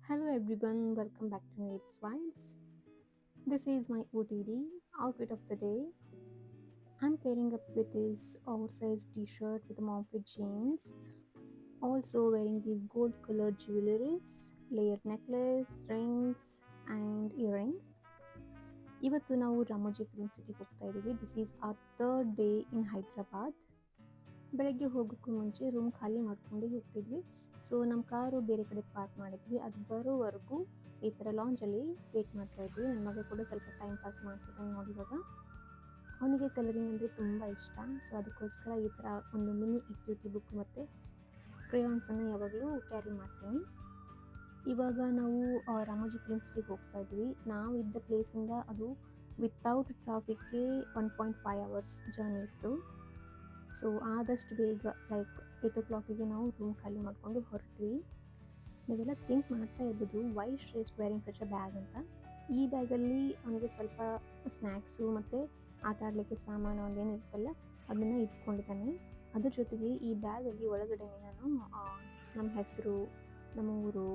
Hello everyone, welcome back to Nate's Vibes. This is my OTD outfit of the day. I'm pairing up with this oversized t-shirt with a mom fit jeans. Also wearing these gold colored jewelries, layered necklace, rings and earrings. ಇವತ್ತು ನಾವು Ramoji film ಸಿಟಿಗೆ ಹೋಗ್ತಾ ಇದ್ದೀವಿ. This is hour third day in Hyderabad. ಬೆಳಗ್ಗೆ ಹೋಗೋಕ್ಕೂ ಮುಂಚೆ room ಖಾಲಿ ಮಾಡ್ಕೊಂಡೇ ಹೋಗ್ತಿದ್ವಿ. So ನಮ್ಮ ಕಾರು ಬೇರೆ ಕಡೆ ಪಾರ್ಕ್ ಮಾಡಿದ್ವಿ. ಅದು ಬರೋವರೆಗೂ ಈ ಥರ ಲಾಂಜಲ್ಲಿ ವೇಟ್ ಮಾಡ್ತಾ ಇದ್ವಿ. ನನ್ನ ಮಗ ಕೂಡ ಸ್ವಲ್ಪ ಟೈಮ್ ಪಾಸ್ ಮಾಡ್ತಿದ್ದಾನೆ ನೋಡಿವಾಗ. ಅವನಿಗೆ ಕಲರಿಂಗ್ ಅಂದರೆ ತುಂಬ ಇಷ್ಟ. ಸೊ ಅದಕ್ಕೋಸ್ಕರ ಈ ಥರ ಒಂದು ಮಿನಿ ಆ್ಯಕ್ಟಿವಿಟಿ ಬುಕ್ ಮತ್ತು ಕ್ರೇಯಾನ್ಸನ್ನು ಯಾವಾಗಲೂ ಕ್ಯಾರಿ ಮಾಡ್ತೀನಿ. ಇವಾಗ ನಾವು ರಾಮೋಜಿ ಫಿಲ್ಮ್ ಸಿಟಿಗೆ ಹೋಗ್ತಾ ಇದ್ವಿ. ನಾವು ಇದ್ದ ಪ್ಲೇಸಿಂದ ಅದು ವಿತೌಟ್ ಟ್ರಾಫಿಕ್ಗೆ 1.5 ಅವರ್ಸ್ ಜರ್ನಿ ಇತ್ತು. ಸೊ ಆದಷ್ಟು ಬೇಗ ಲೈಕ್ 8 ಓ ಕ್ಲಾಕಿಗೆ ನಾವು ರೂಮ್ ಖಾಲಿ ಮಾಡಿಕೊಂಡು ಹೊರಟ್ವಿ. ನೀವೆಲ್ಲ ಥಿಂಕ್ ಮಾಡ್ತಾ ಇರ್ಬೋದು ವೈ ಶ್ರೇಷ್ಠ ವೇರಿಂಗ್ ಸಚ್ ಅ ಬ್ಯಾಗ್ ಅಂತ. ಈ ಬ್ಯಾಗಲ್ಲಿ ಅವನಿಗೆ ಸ್ವಲ್ಪ ಸ್ನ್ಯಾಕ್ಸು ಮತ್ತು ಆಟ ಆಡಲಿಕ್ಕೆ ಸಾಮಾನು ಒಂದೇನು ಇರುತ್ತಲ್ಲ ಅದನ್ನು ಇಟ್ಕೊಂಡಿದ್ದಾನೆ. ಅದ್ರ ಜೊತೆಗೆ ಈ ಬ್ಯಾಗಲ್ಲಿ ಒಳಗಡೆನೆ ನಾನು ನಮ್ಮ ಹೆಸರು, ನಮ್ಮ ಊರು,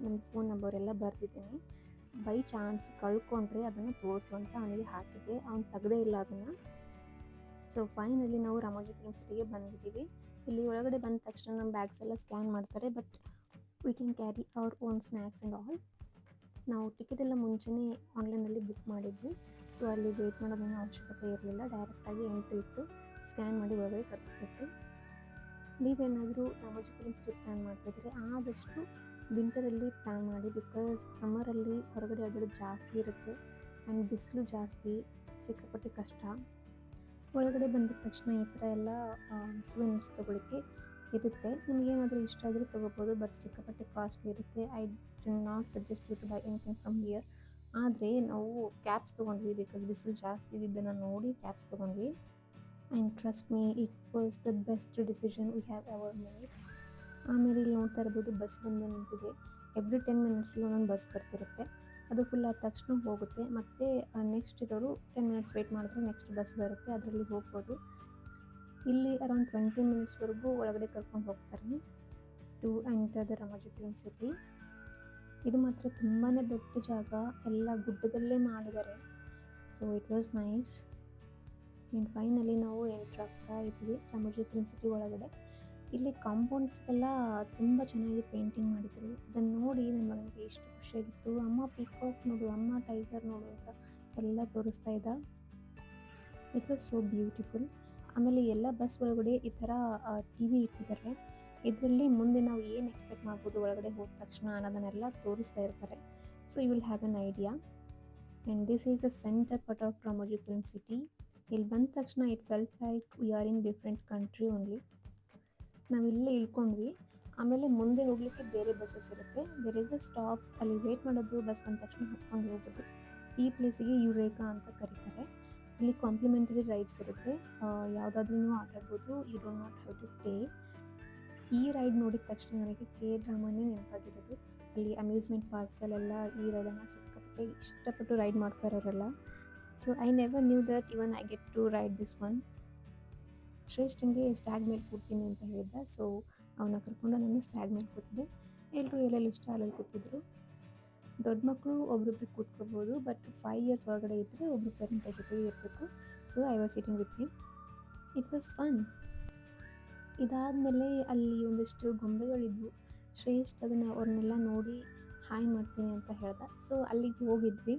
ನಮ್ಮ ಫೋನ್ ನಂಬರ್ ಎಲ್ಲ ಬರೆದಿದ್ದೇನೆ. ಬೈ ಚಾನ್ಸ್ ಕಳ್ಕೊಂಡ್ರೆ ಅದನ್ನು ತೋರಿಸು ಅಂತ ಅವನಿಗೆ ಹಾಕಿದ್ದೆ. ಅವ್ನು ತೆಗ್ದೇ ಇಲ್ಲ ಅದನ್ನು. ಸೊ ಫೈನಲಿ ನಾವು ರಾಮೋಜಿ ಫಿಲ್ಮ್ ಸಿಟಿಗೆ ಬಂದಿದ್ದೀವಿ. ಇಲ್ಲಿ ಒಳಗಡೆ ಬಂದ ತಕ್ಷಣ ನಮ್ಮ ಬ್ಯಾಗ್ಸ್ ಎಲ್ಲ ಸ್ಕ್ಯಾನ್ ಮಾಡ್ತಾರೆ, but we can carry our own snacks and all. ನಾವು ಟಿಕೆಟ್ ಎಲ್ಲ ಮುಂಚೆನೇ ಆನ್ಲೈನಲ್ಲಿ ಬುಕ್ ಮಾಡಿದ್ವಿ. ಸೊ ಅಲ್ಲಿ ವೇಟ್ ಮಾಡೋದೇನೋ ಅವಶ್ಯಕತೆ ಇರಲಿಲ್ಲ, ಡೈರೆಕ್ಟಾಗಿ ಎಂಟ್ರಿ ಇತ್ತು, ಸ್ಕ್ಯಾನ್ ಮಾಡಿ ಒಳಗಡೆ ಕರ್ಕೊಬಿಟ್ಟು. ನೀವೇನಾದರೂ ರಾಮೋಜಿ ಫಿಲ್ಮ್ ಸಿಟಿ ಪ್ಲ್ಯಾನ್ ಮಾಡ್ತಾಯಿದ್ರೆ ಆದಷ್ಟು ವಿಂಟರಲ್ಲಿ ಪ್ಲ್ಯಾನ್ ಮಾಡಿ, ಬಿಕಾಸ್ ಸಮ್ಮರಲ್ಲಿ ಹೊರಗಡೆ ಅಡ್ಡಾಡೋದು ಜಾಸ್ತಿ ಇರುತ್ತೆ ಆ್ಯಂಡ್ ಬಿಸಿಲು ಜಾಸ್ತಿ, ಸಿಕ್ಕಾಪಟ್ಟೆ ಕಷ್ಟ. ಒಳಗಡೆ ಬಂದ ತಕ್ಷಣ ಈ ಥರ ಎಲ್ಲ ಸುವೆನಿರ್ಸ್ ತೊಗೊಳಿಕ್ಕೆ ಇರುತ್ತೆ. ನಿಮಗೇನಾದರೂ ಇಷ್ಟ ಆದರೆ ತೊಗೋಬೋದು, ಬಟ್ ಸಿಕ್ಕಾಪಟ್ಟೆ ಕಾಸ್ಟ್ಲಿ ಇರುತ್ತೆ. I do not suggest you to buy anything from here. ಆದರೆ ನಾವು ಕ್ಯಾಬ್ಸ್ ತೊಗೊಂಡ್ವಿ, ಬಿಕಾಸ್ ಬಿಸಿಲು ಜಾಸ್ತಿ ಇದ್ದಿದ್ದನ್ನು ನೋಡಿ ಕ್ಯಾಬ್ಸ್ ತೊಗೊಂಡ್ವಿ. And trust me, it was the best decision we have ever made. ಆಮೇಲೆ ಇಲ್ಲಿ ನೋಡ್ತಾ ಇರ್ಬೋದು ಬಸ್ ಬಂದು ನಿಂತಿದೆ. ಎವ್ರಿ 10 ಮಿನಿಟ್ಸ್ಗೆ ಒಂದೊಂದು ಬಸ್ ಬರ್ತಿರುತ್ತೆ. ಅದು ಫುಲ್ ಆದ ತಕ್ಷಣ ಹೋಗುತ್ತೆ. ಮತ್ತು ನೆಕ್ಸ್ಟ್ ಇರೋರು 10 ಮಿನಿಟ್ಸ್ ವೆಯ್ಟ್ ಮಾಡಿದ್ರೆ ನೆಕ್ಸ್ಟ್ ಬಸ್ ಬರುತ್ತೆ, ಅದರಲ್ಲಿ ಹೋಗ್ಬೋದು. ಇಲ್ಲಿ ಅರೌಂಡ್ 20 ಮಿನಿಟ್ಸ್ವರೆಗೂ ಒಳಗಡೆ ಕರ್ಕೊಂಡು ಹೋಗ್ತಾರೆ to enter the Ramoji film city. ಇದು ಮಾತ್ರ ತುಂಬಾ ದೊಡ್ಡ ಜಾಗ, ಎಲ್ಲ ಗುಡ್ಡದಲ್ಲೇ ಮಾಡಿದ್ದಾರೆ. So it was nice. And finally ನಾವು ಎಂಟ್ರ್ ಆಗ್ತಾ ಇದ್ವಿ ರಾಮೋಜಿ ಫಿಲ್ಮ್ ಸಿಟಿ ಒಳಗಡೆ. ಇಲ್ಲಿ ಕಾಂಪೌಂಡ್ಸ್ಗೆಲ್ಲ ತುಂಬ ಚೆನ್ನಾಗಿ ಪೇಂಟಿಂಗ್ ಮಾಡಿದರು. ಅದನ್ನು ನೋಡಿ ನನ್ನ ಮಗನಿಗೆ ಎಷ್ಟು ಖುಷಿಯಾಗಿತ್ತು. ಅಮ್ಮ ಪಿಕಾಕ್ ನೋಡು, ಅಮ್ಮ ಟೈಗರ್ ನೋಡು ಅಂತ ಎಲ್ಲ ತೋರಿಸ್ತಾ ಇದ್ದ. It was so beautiful. ಆಮೇಲೆ ಎಲ್ಲ ಬಸ್ ಒಳಗಡೆ ಈ ಥರ ಟಿ ವಿ ಇಟ್ಟಿದ್ದಾರೆ. ಇದರಲ್ಲಿ ಮುಂದೆ ನಾವು ಏನು ಎಕ್ಸ್ಪೆಕ್ಟ್ ಮಾಡ್ಬೋದು ಒಳಗಡೆ ಹೋದ ತಕ್ಷಣ ಅನ್ನೋದನ್ನೆಲ್ಲ ತೋರಿಸ್ತಾ ಇರ್ತಾರೆ. So you will have an idea. And this is the centre part of Ramoji film city. ಇಲ್ಲಿ ಬಂದ ತಕ್ಷಣ it felt like we are in different country only. ನಾವು ಇಲ್ಲೇ ಇಳ್ಕೊಂಡ್ವಿ. ಆಮೇಲೆ ಮುಂದೆ ಹೋಗಲಿಕ್ಕೆ ಬೇರೆ ಬಸ್ಸಸ್ ಇರುತ್ತೆ. ದೇರ್ ಇಸ್ ದ ಸ್ಟಾಪ್, ಅಲ್ಲಿ ವೇಟ್ ಮಾಡೋದು, ಬಸ್ ಬಂದ ತಕ್ಷಣ ಹತ್ಕೊಂಡು ಹೋಗೋದು. ಈ ಪ್ಲೇಸಿಗೆ ಯುರೇಕಾ ಅಂತ ಕರೀತಾರೆ. ಇಲ್ಲಿ ಕಾಂಪ್ಲಿಮೆಂಟರಿ ರೈಡ್ಸ್ ಇರುತ್ತೆ. ಯಾವುದಾದ್ರೂ ನೀವು ಆಟ ಆಡ್ಬೋದು, you don't not have to pay. ಈ ರೈಡ್ ನೋಡಿದ ತಕ್ಷಣ ನನಗೆ ಕೆ ಡ್ರಾಮಾನೇ ನೆನಪಾಗಿರೋದು. ಅಲ್ಲಿ ಅಮ್ಯೂಸ್ಮೆಂಟ್ ಪಾರ್ಕ್ಸಲ್ಲೆಲ್ಲ ಈ ರೈಡನ್ನು ಸಿಕ್ಕಾಪಟ್ಟೆ ಇಷ್ಟಪಟ್ಟು ರೈಡ್ ಮಾಡ್ತಾರವರೆಲ್ಲ. So I never knew that even I get to ride this one. ಶ್ರೇಷ್ಠಂಗೆ ಸ್ಟ್ಯಾಗ್ ಮೇಲೆ ಕೂರ್ತೀನಿ ಅಂತ ಹೇಳಿದ್ದ. ಸೊ ಅವನ್ನ ಕರ್ಕೊಂಡು ನಾನು ಸ್ಟ್ಯಾಗ್ ಮೇಲೆ ಕೂತಿದ್ದೆ. ಎಲ್ಲರೂ ಎಲ್ಲೆಲ್ಲಿ ಇಷ್ಟ ಅಲ್ಲಲ್ಲಿ ಕೂತಿದ್ರು. ದೊಡ್ಡ ಮಕ್ಕಳು ಒಬ್ರೊಬ್ರಿಗೆ ಕೂತ್ಕೋಬೋದು, ಬಟ್ 5 ಇಯರ್ಸ್ ಒಳಗಡೆ ಇದ್ದರೆ ಒಬ್ಬರು ಪೇರೆಂಟ್ ಜೊತೆಗೆ ಇರಬೇಕು. So I was sitting with him. It was fun. ಇದಾದಮೇಲೆ ಅಲ್ಲಿ ಒಂದಿಷ್ಟು ಗೊಂಬೆಗಳಿದ್ವು. ಶ್ರೇಷ್ಠ ಅವ್ರನ್ನೆಲ್ಲ ನೋಡಿ ಹಾಯ್ ಮಾಡ್ತೀನಿ ಅಂತ ಹೇಳ್ದ. ಸೊ ಅಲ್ಲಿಗೆ ಹೋಗಿದ್ವಿ.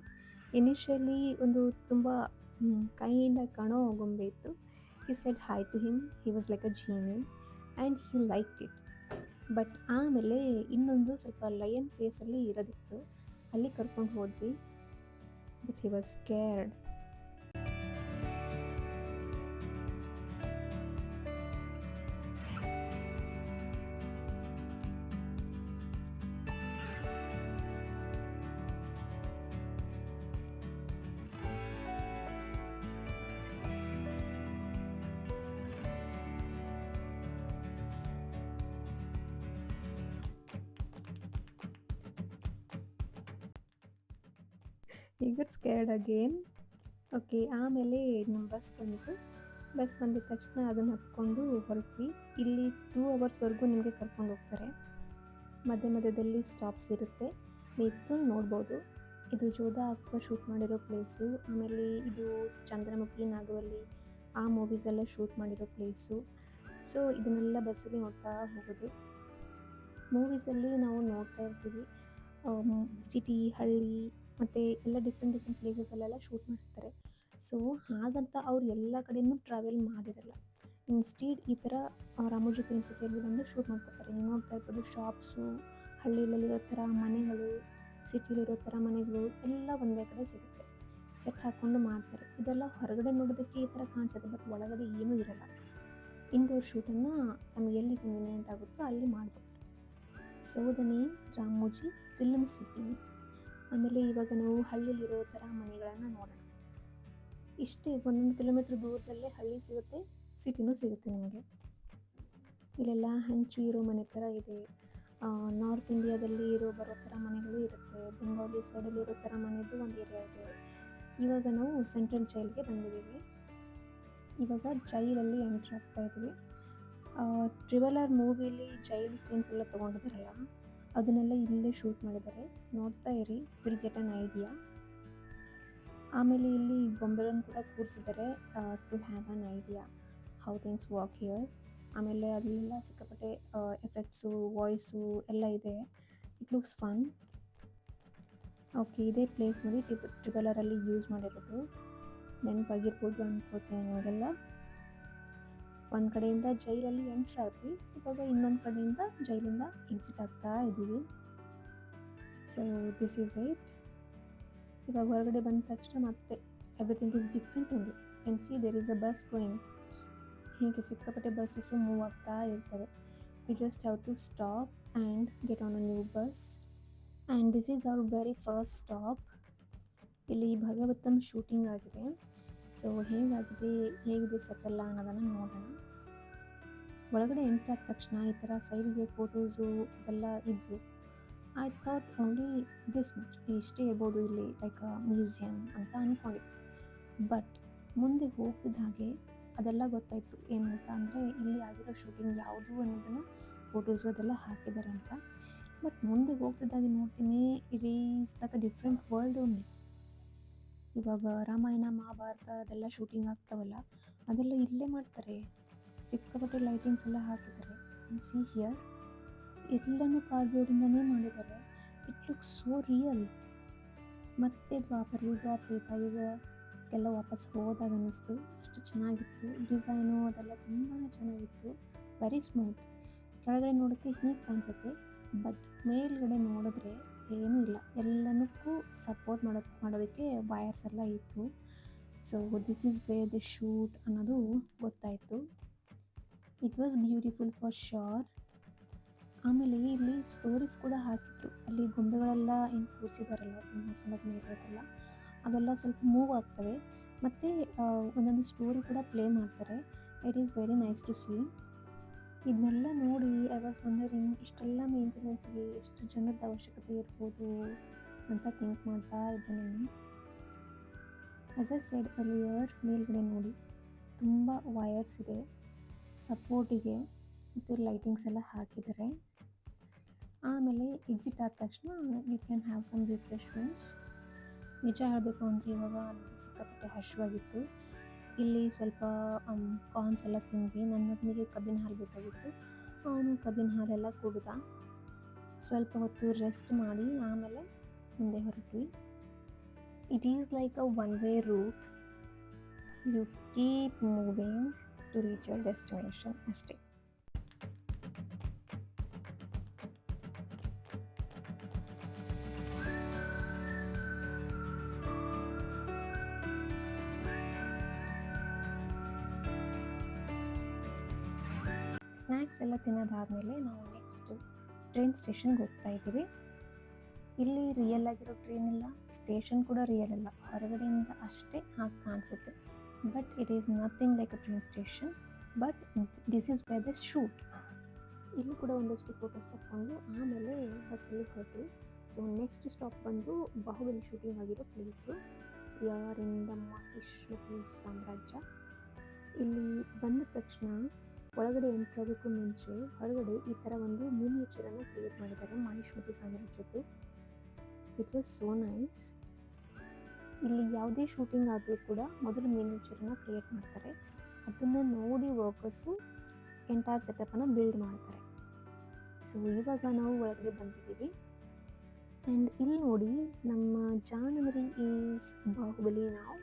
ಇನಿಷಿಯಲಿ ಒಂದು ತುಂಬ ಕೈಂಡಾಗಿ ಕಾಣೋ ಗೊಂಬೆ ಇತ್ತು. He said hi to him. He was like a genie and he liked it. But ಆಮೇಲೆ ಇನ್ನೊಂದು ಸ್ವಲ್ಪ ಲಯನ್ ಫೇಸಲ್ಲಿ ಇರೋದಿತ್ತು, ಅಲ್ಲಿ ಕರ್ಕೊಂಡು ಹೋದ್ವಿ. But he was scared. He got scared again. Okay, ಆಮೇಲೆ ನಮ್ಮ ಬಸ್ ಬಂತು. ಬಸ್ ಬಂದಿದ ತಕ್ಷಣ ಅದನ್ನು ಹತ್ಕೊಂಡು ಹೊರಟ್ವಿ. ಇಲ್ಲಿ 2 ಅವರ್ಸ್ವರೆಗೂ ನಿಮಗೆ ಕರ್ಕೊಂಡು ಹೋಗ್ತಾರೆ. ಮಧ್ಯದಲ್ಲಿ ಸ್ಟಾಪ್ಸ್ ಇರುತ್ತೆ. ಮಿಥುನ್ ನೋಡ್ಬೋದು. ಇದು ಜೋಧಾ ಅಕ್ಬರ್ ಶೂಟ್ ಮಾಡಿರೋ ಪ್ಲೇಸು. ಆಮೇಲೆ ಇದು ಚಂದ್ರಮುಖಿ, ನಾಗವಲ್ಲಿ ಆ ಮೂವೀಸ್ ಎಲ್ಲ ಶೂಟ್ ಮಾಡಿರೋ ಪ್ಲೇಸು. ಸೊ ಇದನ್ನೆಲ್ಲ ಬಸ್ಸಲ್ಲಿ ನೋಡ್ತಾ ಹೋಗೋದು. ಮೂವೀಸಲ್ಲಿ ನಾವು ನೋಡ್ತಾ ಇರ್ತೀವಿ ಸಿಟಿ, ಹಳ್ಳಿ ಮತ್ತು ಎಲ್ಲ ಡಿಫ್ರೆಂಟ್ ಪ್ಲೇಸಸಲ್ಲೆಲ್ಲ ಶೂಟ್ ಮಾಡಿರ್ತಾರೆ. ಸೊ ಹಾಗಂತ ಅವ್ರು ಎಲ್ಲ ಕಡೆಯೂ ಟ್ರಾವೆಲ್ ಮಾಡಿರಲ್ಲ. ಇನ್ಸ್ಟೀಡ್ ಈ ಥರ ರಾಮೋಜಿ ಫಿಲ್ಮ್ ಸಿಟಿಯಲ್ಲಿ ಬಂದು ಶೂಟ್ ಮಾಡ್ಕೊತಾರೆ. ನೀವು ನೋಡ್ತಾ ಇರ್ಬೋದು ಶಾಪ್ಸು, ಹಳ್ಳಿಯಲ್ಲಿರೋ ಥರ ಮನೆಗಳು, ಸಿಟಿಲಿರೋ ಥರ ಮನೆಗಳು ಎಲ್ಲ ಒಂದೇ ಕಡೆ ಸಿಗುತ್ತೆ. ಸೆಟ್ ಹಾಕ್ಕೊಂಡು ಮಾಡ್ತಾರೆ. ಇದೆಲ್ಲ ಹೊರಗಡೆ ನೋಡೋದಕ್ಕೆ ಈ ಥರ ಕಾಣಿಸುತ್ತೆ, ಬಟ್ ಒಳಗಡೆ ಏನೂ ಇರಲ್ಲ. ಇಂಡೋರ್ ಶೂಟನ್ನು ನಮಗೆ ಎಲ್ಲಿ ಕನ್ವೀನಿಯೆಂಟ್ ಆಗುತ್ತೋ ಅಲ್ಲಿ ಮಾಡ್ಕೊತಾರೆ. So the name Ramoji film city. ಆಮೇಲೆ ಇವಾಗ ನಾವು ಹಳ್ಳಿಲಿರೋ ಥರ ಮನೆಗಳನ್ನು ನೋಡೋಣ. ಇಷ್ಟೇ 1 ಕಿಲೋಮೀಟ್ರ್ ದೂರದಲ್ಲೇ ಹಳ್ಳಿ ಸಿಗುತ್ತೆ, ಸಿಟಿನೂ ಸಿಗುತ್ತೆ ನಿಮಗೆ. ಇಲ್ಲೆಲ್ಲ ಹಂಚು ಇರೋ ಮನೆ ಥರ ಇದೆ. ನಾರ್ತ್ ಇಂಡಿಯಾದಲ್ಲಿ ಬರೋ ಥರ ಮನೆಗಳು ಇರುತ್ತೆ. ಬೆಂಗಾಲಿ ಸೈಡಲ್ಲಿ ಇರೋ ಥರ ಮನೆದು ಒಂದು ಏರಿಯಾ ಇದೆ. ಇವಾಗ ನಾವು ಸೆಂಟ್ರಲ್ ಜೈಲ್ಗೆ ಬಂದಿದ್ದೀವಿ. ಇವಾಗ ಜೈಲಲ್ಲಿ ಎಂಟ್ರ್ ಆಗ್ತಾ ಇದ್ವಿ. ಟ್ರಿಬಲ್ ಮೂವಿಲಿ ಜೈಲ್ ಸೀನ್ಸ್ ಎಲ್ಲ ತೊಗೊಂಡಿದ್ದಾರಲ್ಲ, ಅದನ್ನೆಲ್ಲ ಇಲ್ಲೇ ಶೂಟ್ ಮಾಡಿದ್ದಾರೆ. ನೋಡ್ತಾ ಇರಿ, ವಿಲ್ ಗೆಟ್ ಅನ್ ಐಡಿಯಾ. ಆಮೇಲೆ ಇಲ್ಲಿ ಗೊಂಬೆಗಳನ್ನು ಕೂಡ ಕೂರಿಸಿದ್ದಾರೆ to have an idea how things work here. ಆಮೇಲೆ ಅದೆಲ್ಲ ಸಿಕ್ಕಾಪಟ್ಟೆ ಎಫೆಕ್ಟ್ಸು, ವಾಯ್ಸು ಎಲ್ಲ ಇದೆ. It looks fun. ಓಕೆ, ಇದೇ ಪ್ಲೇಸ್ ನೋಡಿ ಟ್ರಿಬಲರಲ್ಲಿ ಯೂಸ್ ಮಾಡಿರೋದು. ನೆನಪಾಗಿರ್ಬೋದು ಅನ್ಕೋತೀನಿ ನಿಮಗೆಲ್ಲ. ಒಂದು ಕಡೆಯಿಂದ ಜೈಲಲ್ಲಿ ಎಂಟ್ರ್ ಆದ್ವಿ, ಇವಾಗ ಇನ್ನೊಂದು ಕಡೆಯಿಂದ ಜೈಲಿಂದ ಎಕ್ಸಿಟ್ ಆಗ್ತಾ ಇದ್ದೀವಿ. So this is it. ಇವಾಗ ಹೊರಗಡೆ ಬಂದ ತಕ್ಷಣ ಮತ್ತೆ everything is different only. Can see there is a bus going. ಹೀಗೆ ಸಿಕ್ಕಾಪಟ್ಟೆ ಬಸ್ಸಸ್ಸು ಮೂವ್ ಆಗ್ತಾ ಇರ್ತವೆ. We just have to stop and get on a new bus. And this is our very first stop. ಇಲ್ಲಿ ಭಗವತಂ shooting ಆಗಿದೆ. So ಹೇಗಿದೆ ಸೆಟ್ಟೆಲ್ಲ ಅನ್ನೋದನ್ನು ನೋಡೋಣ. ಒಳಗಡೆ ಎಂಟ್ರ್ ಆದ ತಕ್ಷಣ ಈ ಥರ ಸೈಡಿಗೆ ಫೋಟೋಸು ಅದೆಲ್ಲ ಇದ್ವು. I thought only this much, ಇಷ್ಟೇ ಇರ್ಬೋದು ಇಲ್ಲಿ, ಲೈಕ್ ಮ್ಯೂಸಿಯಂ ಅಂತ ಅಂದ್ಕೊಂಡಿದ್ದೆ. ಬಟ್ ಮುಂದೆ ಹೋಗ್ತಿದ್ದ ಹಾಗೆ ಅದೆಲ್ಲ ಗೊತ್ತಾಯಿತು. ಏನಂತ ಅಂದರೆ ಇಲ್ಲಿ ಆಗಿರೋ ಶೂಟಿಂಗ್ ಯಾವುದು ಅನ್ನೋದನ್ನು ಫೋಟೋಸು ಅದೆಲ್ಲ ಹಾಕಿದ್ದಾರೆ ಅಂತ. ಬಟ್ ಮುಂದೆ ಹೋಗ್ತಿದ್ದಾಗೆ ನೋಡ್ತೀನಿ, it is like a different world only. ಇವಾಗ ರಾಮಾಯಣ, ಮಹಾಭಾರತ ಅದೆಲ್ಲ ಶೂಟಿಂಗ್ ಆಗ್ತಾವಲ್ಲ, ಅದೆಲ್ಲ ಇಲ್ಲೇ ಮಾಡ್ತಾರೆ. ಸಿಕ್ಕಾಪಟ್ಟೆ ಲೈಟಿಂಗ್ಸ್ ಎಲ್ಲ ಹಾಕಿದ್ದಾರೆ. ಸಿ ಹಿಯರ್, ಎಲ್ಲನೂ ಕಾರ್ಡ್ಬೋರ್ಡಿಂದನೇ ಮಾಡಿದ್ದಾರೆ. It looks so real. ಮತ್ತೆ ದ್ವಾಪರ ಯುಗ, ತ್ರೇತಾಯುಗಕ್ಕೆಲ್ಲ ವಾಪಸ್ ಹೋದಾಗ ಅನ್ನಿಸ್ತು. ಅಷ್ಟು ಚೆನ್ನಾಗಿತ್ತು ಡಿಸೈನು, ಅದೆಲ್ಲ ತುಂಬಾ ಚೆನ್ನಾಗಿತ್ತು. Very smooth. ಕೆಳಗಡೆ ನೋಡೋಕ್ಕೆ ಹೀಗೆ ಕಾಣಿಸುತ್ತೆ, ಬಟ್ ಮೇಲ್ಗಡೆ ನೋಡಿದ್ರೆ ಏನೂ ಇಲ್ಲ. ಎಲ್ಲನಕ್ಕೂ ಸಪೋರ್ಟ್ ಮಾಡೋದಕ್ಕೆ ವಯರ್ಸ್ ಎಲ್ಲ ಇತ್ತು. So this is where the shoot ಅನ್ನೋದು ಗೊತ್ತಾಯಿತು. It was beautiful for sure. ಆಮೇಲೆ ಇಲ್ಲಿ ಸ್ಟೋರೀಸ್ ಕೂಡ ಹಾಕಿದ್ರು. ಅಲ್ಲಿ ಗೊಂಬೆಗಳೆಲ್ಲ ಏನು ಕೂರಿಸಿದಾರಲ್ಲ ಸಿಂಹಾಸನದ ಮೇಲೆ ಅದೆಲ್ಲ, ಅವೆಲ್ಲ ಸ್ವಲ್ಪ ಮೂವ್ ಆಗ್ತವೆ. ಮತ್ತು ಒಂದೊಂದು ಸ್ಟೋರಿ ಕೂಡ ಪ್ಲೇ ಮಾಡ್ತಾರೆ. It is very nice to see. ಇದನ್ನೆಲ್ಲ ನೋಡಿ ಐ ವಾಸ್ ವಂಡರಿಂಗ್, ಇಷ್ಟೆಲ್ಲ ಮೇಂಟೆನೆನ್ಸ್ಗೆ ಎಷ್ಟು ಜನದ ಅವಶ್ಯಕತೆ ಇರ್ಬೋದು ಅಂತ ಥಿಂಕ್ ಮಾಡ್ತಾ ಇದ್ದೆ ನಾನು. ಆಸ್ ಐ ಸೆಡ್ ಅರ್ಲಿಯರ್, ಮೇಲ್ಗಡೆ ನೋಡಿ ತುಂಬ ವಯರ್ಸ್ ಇದೆ ಸಪೋರ್ಟಿಗೆ, ಮತ್ತು ಲೈಟಿಂಗ್ಸ್ ಎಲ್ಲ ಹಾಕಿದ್ದಾರೆ. ಆಮೇಲೆ ಎಕ್ಸಿಟ್ ಆದ ತಕ್ಷಣ ಯು ಕ್ಯಾನ್ ಹ್ಯಾವ್ ಸಮ್ ರಿಫ್ರೆಶ್ಮೆಂಟ್ಸ್. ನಿಜ ಹೇಳಬೇಕು ಅಂದರೆ ಇವಾಗ ನನಗೆ ಸಿಕ್ಕಾಪಟ್ಟೆ ಹಶ್ವಾಗಿತ್ತು. ಇಲ್ಲಿ ಸ್ವಲ್ಪ ಕಾರ್ನ್ಸ್ ಎಲ್ಲ ತಿಂದ್ವಿ. ನನ್ನ ಮಗನಿಗೆ ಕಬ್ಬಿನ ಹಾಲು ಬೇಕಾಗಿತ್ತು, ಅವನು ಕಬ್ಬಿನ ಹಾಲೆಲ್ಲ ಕುಡ್ದ. ಸ್ವಲ್ಪ ಹೊತ್ತು ರೆಸ್ಟ್ ಮಾಡಿ ಆಮೇಲೆ ಮುಂದೆ ಹೊರಟ್ವಿ. It is like a one way route. You keep moving to reach your destination ಅಷ್ಟೇ. ಸ್ನ್ಯಾಕ್ಸ್ ಎಲ್ಲ ತಿನ್ನೋದಾದಮೇಲೆ ನಾವು ನೆಕ್ಸ್ಟು ಟ್ರೈನ್ ಸ್ಟೇಷನ್ಗೆ ಹೋಗ್ತಾ ಇದ್ದೀವಿ. ಇಲ್ಲಿ ರಿಯಲ್ ಆಗಿರೋ ಟ್ರೈನ್ ಇಲ್ಲ, ಸ್ಟೇಷನ್ ಕೂಡ ರಿಯಲ್ ಇಲ್ಲ, ಹೊರಗಡೆಯಿಂದ ಅಷ್ಟೇ ಹಾಗೆ ಕಾಣಿಸುತ್ತೆ. But it is nothing like a train station. But this is where the shoot. ಇಲ್ಲಿ ಕೂಡ ಒಂದಷ್ಟು ಫೋಟೋಸ್ ತಗೊಂಡು ಆಮೇಲೆ ಬಸ್ಸಲ್ಲಿ ಹೊರಟು. ಸೊ ನೆಕ್ಸ್ಟ್ ಸ್ಟಾಪ್ ಬಂದು ಬಾಹುಬಲಿ ಶೂಟಿಂಗ್ ಆಗಿರೋ ಪ್ಲೇಸು, ಯಾರ್ ಇನ್ ದ ಮಹಿಷ್ಮತಿ ಸಾಮ್ರಾಜ್ಯ. ಇಲ್ಲಿ ಬಂದ ತಕ್ಷಣ ಒಳಗಡೆ ಎಂಟ್ರಾಗೋಕ್ಕೂ ಮುಂಚೆ ಹೊರಗಡೆ ಈ ಥರ ಒಂದು ಮಿನಿಯೇಚರನ್ನು ಕ್ರಿಯೇಟ್ ಮಾಡಿದ್ದಾರೆ ಮಹಿಷ್ಮತಿ ಸಾಮ್ರಾಜ್ಯದ್ದು. It was so nice. ಇಲ್ಲಿ ಯಾವುದೇ ಶೂಟಿಂಗ್ ಆದರೂ ಕೂಡ ಮೊದಲು ಮಿನಿಚರನ್ನು ಕ್ರಿಯೇಟ್ ಮಾಡ್ತಾರೆ, ಅದನ್ನು ನೋಡಿ ವರ್ಕರ್ಸು ಎಂಟೈರ್ ಸೆಟಪ್ಪನ್ನು ಬಿಲ್ಡ್ ಮಾಡ್ತಾರೆ. ಸೊ ಇವಾಗ ನಾವು ಒಳಗಡೆ ಬಂದಿದ್ದೀವಿ. ಆ್ಯಂಡ್ ಇಲ್ಲಿ ನೋಡಿ, ನಮ್ಮ ಜಾನ್ವರಿ ಈಸ್ ಬಾಹುಬಲಿ ನಾವು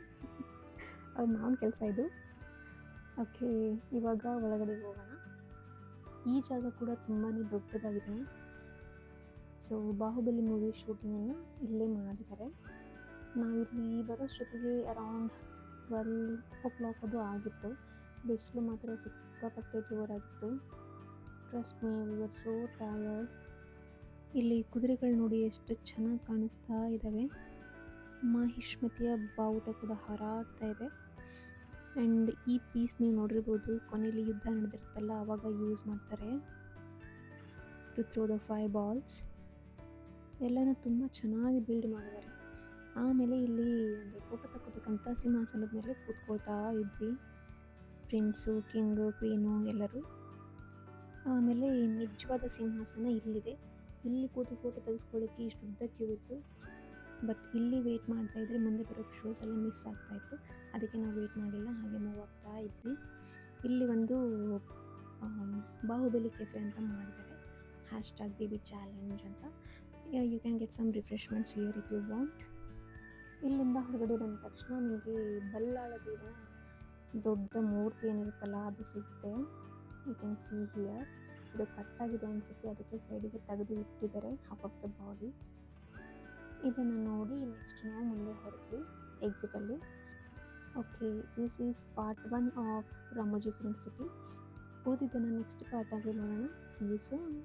ಅವ್ರ ಮಾವನ ಕೆಲಸ ಇದು. ಓಕೆ, ಇವಾಗ ಒಳಗಡೆ ಹೋಗೋಣ. ಈ ಜಾಗ ಕೂಡ ತುಂಬಾ ದೊಡ್ಡದಾಗಿದೆ. ಸೊ ಬಾಹುಬಲಿ ಮೂವಿ ಶೂಟಿಂಗನ್ನು ಇಲ್ಲೇ ಮಾಡಿದ್ದಾರೆ. ನಾವಿಲ್ಲಿ ಬರೋಷ್ಟೊತ್ತಿಗೆ ಅರೌಂಡ್ 12 ಅದು ಆಗಿತ್ತು. ಬಿಸಿಲು ಮಾತ್ರ ಸಿಕ್ಕಾಪಟ್ಟೆ ಜೋರಾಗಿತ್ತು. Trust me, we were so tired. ಇಲ್ಲಿ ಕುದುರೆಗಳು ನೋಡಿ ಎಷ್ಟು ಚೆನ್ನಾಗಿ ಕಾಣಿಸ್ತಾ ಇದ್ದಾವೆ. ಮಾಹಿಷ್ಮತಿಯ ಬಾವುಟ ಕೂಡ ಹಾರಾಡ್ತಾ ಇದೆ. ಆ್ಯಂಡ್ ಈ ಪೀಸ್ ನೀವು ನೋಡಿರ್ಬೋದು, ಕೊನೆಯಲ್ಲಿ ಯುದ್ಧ ನಡೆದಿರುತ್ತಲ್ಲ ಆವಾಗ ಯೂಸ್ ಮಾಡ್ತಾರೆ ಟು ಥ್ರೋ ದ 5 balls. ಎಲ್ಲನೂ ತುಂಬ ಚೆನ್ನಾಗಿ ಬಿಲ್ಡ್ ಮಾಡಿದ್ದಾರೆ. ಆಮೇಲೆ ಇಲ್ಲಿ ಒಂದು ಫೋಟೋ ತಗೋಬೇಕಂತ ಸಿಂಹಾಸನದ ಮೇಲೆ ಕೂತ್ಕೊಳ್ತಾ ಇದ್ವಿ, ಪ್ರಿನ್ಸು, ಕಿಂಗು, ಕ್ವೀನು ಎಲ್ಲರೂ. ಆಮೇಲೆ ನಿಜವಾದ ಸಿಂಹಾಸನ ಇಲ್ಲಿದೆ. ಇಲ್ಲಿ ಕೂತು ಫೋಟೋ ತೆಗೆಸ್ಕೊಳ್ಳೋಕ್ಕೆ ಇಷ್ಟು ಉದ್ದ ಕ್ಯೂ ಇತ್ತು. ಬಟ್ ಇಲ್ಲಿ ವೆಯ್ಟ್ ಮಾಡ್ತಾ ಇದ್ರೆ ಮುಂದೆ ಬರೋ ಶೋಸ್ ಎಲ್ಲ ಮಿಸ್ ಆಗ್ತಾಯಿತ್ತು. ಅದಕ್ಕೆ ನಾವು ವೆಯ್ಟ್ ಮಾಡಿಲ್ಲ, ಹಾಗೆ ಮೂವ್ ಆಗ್ತಾ ಇದ್ವಿ. ಇಲ್ಲಿ ಒಂದು ಬಾಹುಬಲಿ ಕೆಫೆ ಅಂತ ಮಾಡಿದ್ದಾರೆ, #BB ಚಾಲೆಂಜ್ ಅಂತ. You can get some refreshments here if you want. ಇಲ್ಲಿಂದ ಹೊರಗಡೆ ಬಂದ ತಕ್ಷಣ ನಿಮಗೆ ಬಲ್ಲಾಳ ದೇವನ ದೊಡ್ಡ ಮೂರ್ತಿ ಏನಿರುತ್ತಲ್ಲ ಅದು ಸಿಗುತ್ತೆ. You can see here. ಇದು ಕಟ್ಟಾಗಿದೆ ಅನಿಸುತ್ತೆ, ಅದಕ್ಕೆ ಸೈಡಿಗೆ ತೆಗೆದು ಇಟ್ಟಿದ್ದಾರೆ ಹಾಫ್ ಆಫ್ ದ ಬಾಡಿ. ಇದನ್ನು ನೋಡಿ ನೆಕ್ಸ್ಟ್ ನಾವು ಮುಂದೆ ಹೊರಟ್ವಿ ಎಕ್ಸಿಟಲ್ಲಿ. Okay, this is part 1 of Ramoji film city. ಉಳಿದಿದ್ದನ್ನು ನೆಕ್ಸ್ಟ್ ಪಾರ್ಟಾಗಿ ನೋಡೋಣ. See you soon.